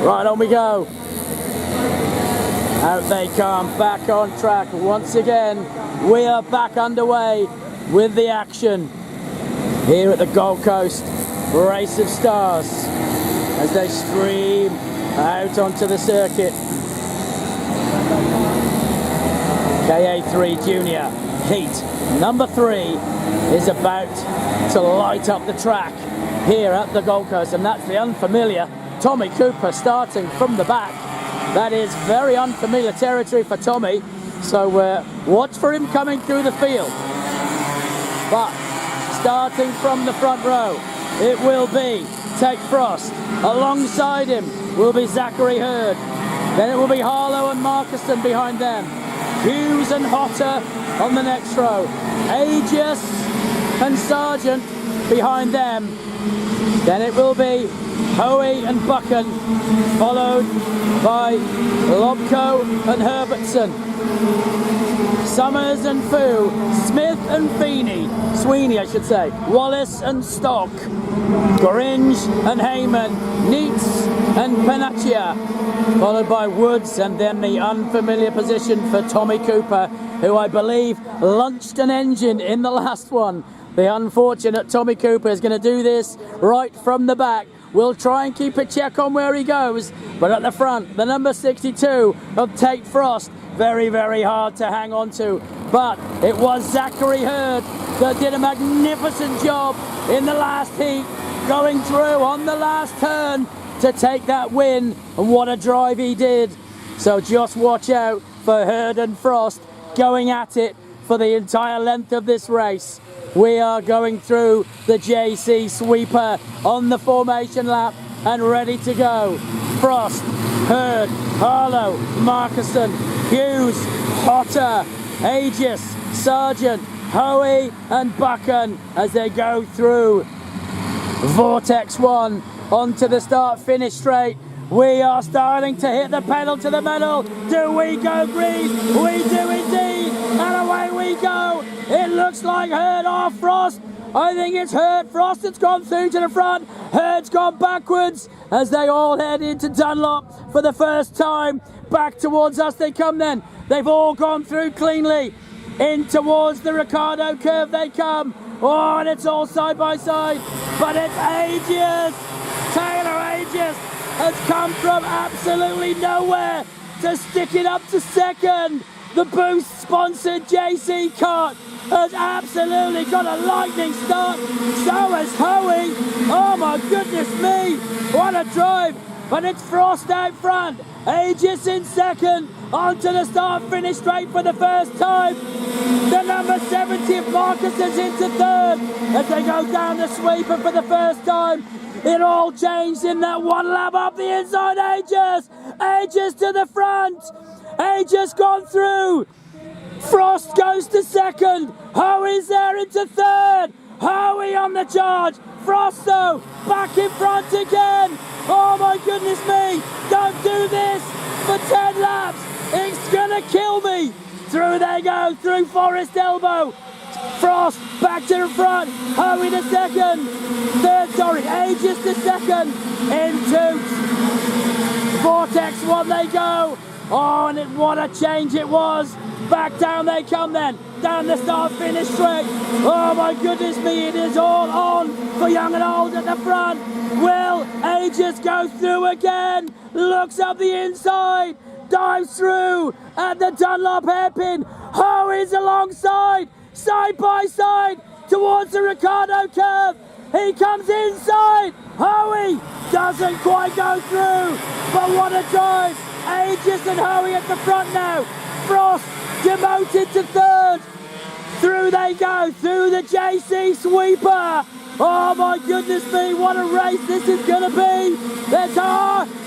Right, on we go. Out they come, back on track once again. We are back underway with the action here at the Gold Coast Race of Stars as they stream out onto the circuit. ka3 Junior heat number 3 is about to light up the track here at the Gold Coast, and that's the unfamiliar Tommy Cooper starting from the back. That is very unfamiliar territory for Tommy, so watch for him coming through the field. But starting from the front row, it will be Take Frost. Alongside him will be Zachary Hurd. Then it will be Harlow and Markison behind them. Hughes and Hotter on the next row. Aegis and Sargent behind them. Then it will be Hoey and Buchan, followed by Lobko and Herbertson. Summers and Fu, Smith and Sweeney I should say, Wallace and Stock, Gringe and Heyman, Neitz and Panaccia, followed by Woods, and then the unfamiliar position for Tommy Cooper, who I believe launched an engine in the last one. The unfortunate Tommy Cooper is going to do this right from the back. We'll try and keep a check on where he goes, but at the front, the number 62 of Tate Frost, very, very hard to hang on to. But it was Zachary Hurd that did a magnificent job in the last heat, going through on the last turn to take that win, and what a drive he did. So just watch out for Hurd and Frost going at it for the entire length of this race. We are going through the JC sweeper on the formation lap and ready to go. Frost, Hurd, Harlow, Markison, Hughes, Hotter, Aegis, Sargent, Hoey and Buchan as they go through Vortex 1 onto the start-finish straight. We are starting to hit the pedal to the metal. Do we go green? We do indeed, and away we go. It looks like Hurd or Frost. I think it's Hurd. Frost that's gone through to the front. Hurd's gone backwards as they all head into Dunlop for the first time. Back towards us they come then. They've all gone through cleanly. In towards the Ricardo curve they come. Oh, and it's all side by side. But it's Aegis. Taylor Aegis has come from absolutely nowhere to stick it up to second. The Boost sponsored JC Cart has absolutely got a lightning start. So has Hoey. Oh my goodness me, what a drive. But it's Frost out front, Aegis in second, onto the start finish straight for the first time. The number 70 of Marcus is into third as they go down the sweeper for the first time. It all changed in that one lap up the inside. Aegis to the front. Aegis gone through. Frost goes to second. Hoey's there into third. Hoey on the charge. Frost though back in front again. Oh my goodness me. Don't do this for 10 laps. It's gonna kill me. Through they go, through Forest Elbow. Frost back to the front, Hoey to second, Aegis to second, into Vortex 1 they go. Oh, and what a change it was. Back down they come then, down the start finish straight. Oh my goodness me, it is all on for young and old at the front. Will Aegis go through again? Looks up the inside, dives through at the Dunlop hairpin. Hoey's alongside. Side by side towards the Ricardo curve. He comes inside. Hoey doesn't quite go through, but what a drive. Aegis and Hoey at the front now. Frost demoted to third. Through they go, through the JC sweeper. Oh my goodness me, what a race this is going to be.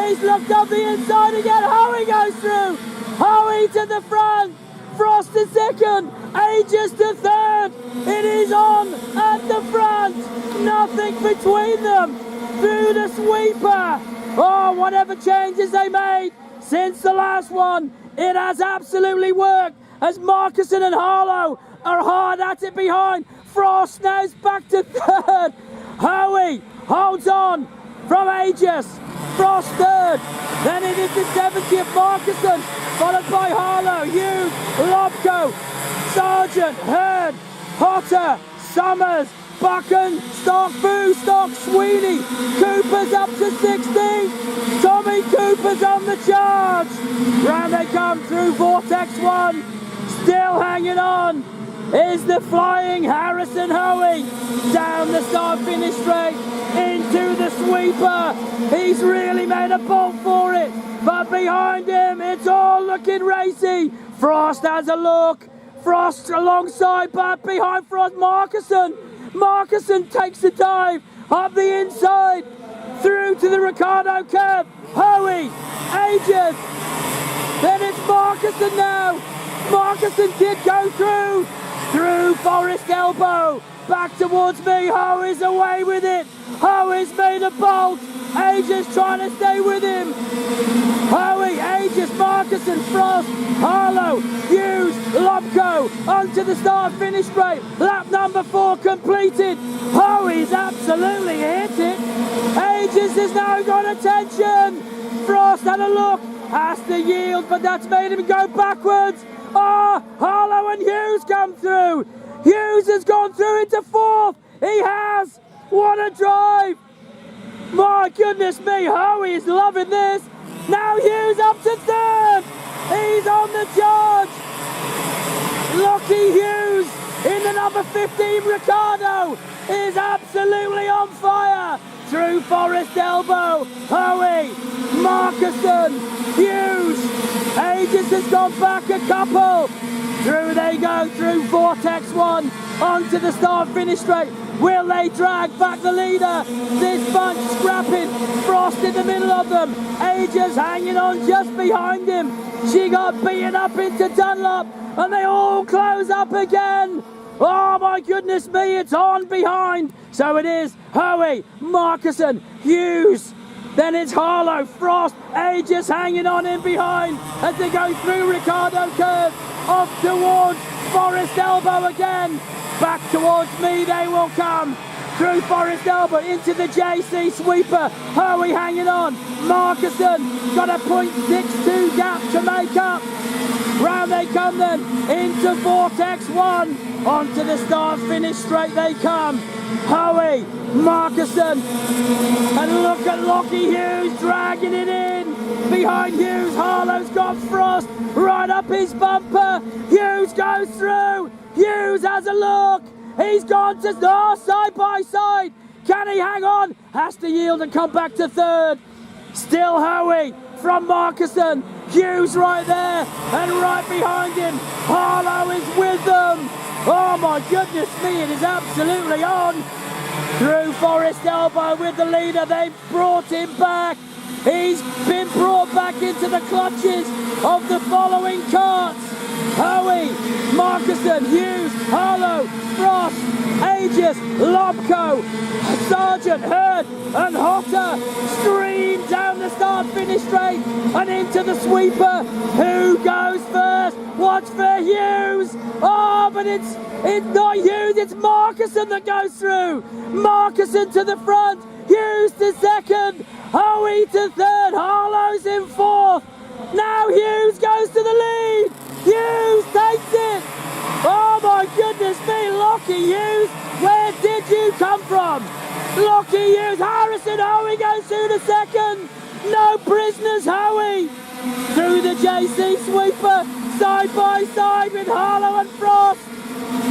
He's looked up the inside again. Hoey goes through. Hoey to the front. Frost to second, Aegis to third. It is on at the front. Nothing between them. Through the sweeper. Oh, whatever changes they made since the last one, it has absolutely worked as Markison and Harlow are hard at it behind. Frost now's back to third. Hoey holds on from Aegis. Frost third. Then it is the 70th Markuson, followed by Harlow, Hughes, Lobko, Sargent, Hurd, Hotter, Summers, Buchan, Stock, Boo, Stock, Sweeney. Cooper's up to 16. Tommy Cooper's on the charge. Round they come through Vortex 1. Still hanging on is the flying Harrison Hoey. Down the start-finish straight into the sweeper. He's really made a bolt for it. But behind him, it's all looking racy. Frost has a look. Frost alongside, but behind Frost, Markuson. Markuson takes a dive up the inside, through to the Ricardo curve. Hoey, ages. Then it's Markuson now. Markuson did go through Forest Elbow. Back towards me, Hoey's away with it. Hoey's made a bolt. Ages trying to stay with him. Hoey, Aegis, Markuson, Frost, Harlow, Hughes, Lobko, onto the start-finish straight. Lap number 4 completed. Hoey's absolutely hit it. Aegis has now got attention. Frost had a look, has to yield, but that's made him go backwards. Harlow and Hughes come through. Hughes has gone through into 4th. He has. What a drive. My goodness me, Hoey is loving this. Now Hughes up to 3rd. He's on the charge. Lucky Hughes in the number 15 Ricardo is absolutely on fire. Through Forest Elbow, Hoey, Markuson, Hughes. Aegis has gone back a couple. Through they go through Vortex 1 onto the start-finish straight. Will they drag back the leader? This bunch scrapping. Frost in the middle of them. Aegis hanging on just behind him. She got beaten up into Dunlop and they all close up again. Oh my goodness me, it's on behind. So it is Hoey, Markuson, Hughes. Then it's Harlow, Frost, Aegis hanging on in behind as they go through Ricardo curve. Off towards Forest Elbow again. Back towards me they will come. Through Forest Elbow into the JC sweeper. Hoey hanging on. Markuson got a .62 gap to make up. Round they come then into Vortex 1. Onto the start-finish straight they come. Hoey, Markuson, and look at Lockie Hughes dragging it in. Behind Hughes, Harlow's got Frost right up his bumper. Hughes goes through. Hughes has a look. He's gone to side by side. Can he hang on? Has to yield and come back to 3rd. Still Hoey from Markuson. Hughes right there and right behind him. Harlow is with them. Oh my goodness me, it is absolutely on. Through Forest Elbow with the leader, they've brought him back. He's been brought back into the clutches of the following carts. Hoey, Markuson, Hughes, Harlow, Frost, Aegis, Lobko, Sargent, Hurd and Hotter stream down the start-finish straight and into the sweeper. Who goes first? Watch for Hughes. Oh, but it's not Hughes, it's Markuson that goes through. Markuson to the front, Hughes to 2nd, Hoey to 3rd, Harlow's in 4th. Now Hughes goes to the lead. Hughes takes it. Oh my goodness me, Lockie Hughes, where did you come from? Lockie Hughes, Harrison Hoey goes through the 2nd. No prisoners, Hoey. Through the JC sweeper, side by side with Harlow and Frost.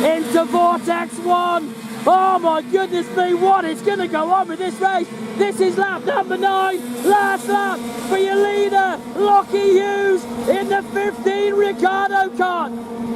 Into Vortex 1. Oh my goodness me, what is going to go on with this race? This is lap number 9, last lap for your leader, Lockie Hughes in the 15 Ricardo kart.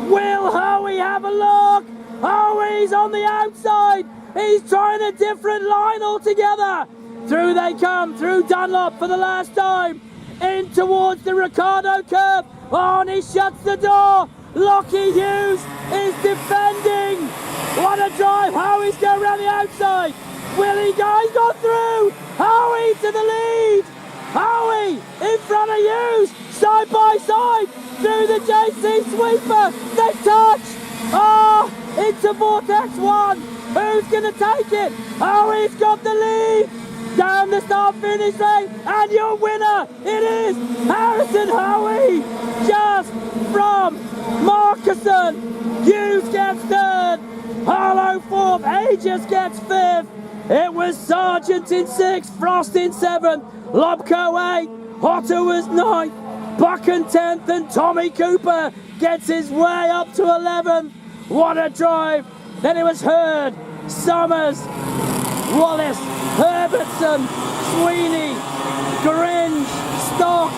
Will Hoey have a look? Hoey's on the outside. He's trying a different line altogether. Through they come, through Dunlop for the last time. In towards the Ricardo curve. Oh, and he shuts the door. Lockie Hughes is defending. What a drive. Hoey's going around the outside. Will he go? He's gone through. Hoey to the lead. Hoey in front of Hughes. Side by side. Through the JC sweeper. They touch. Oh, into Vortex 1. Who's going to take it? Hoey's got the lead. down the start finish lane, and your winner, it is Harrison Hoey, just from Marcusson. Hughes gets third, Harlow fourth, Aegis gets fifth. It was Sargent in sixth, Frost in seventh, Lobco 8, Hotter was ninth, Buchan 10th, and Tommy Cooper gets his way up to 11th. What a drive! Then it was Hurd, Summers, Wallace, Herbertson, Sweeney, Gringe, Stock,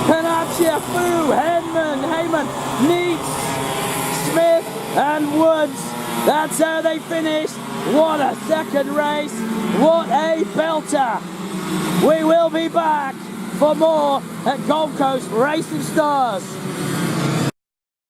Panaccia, Fu, Heyman, Neitz, Smith and Woods. That's how they finished. What a second race. What a belter. We will be back for more at Gold Coast Racing Stars.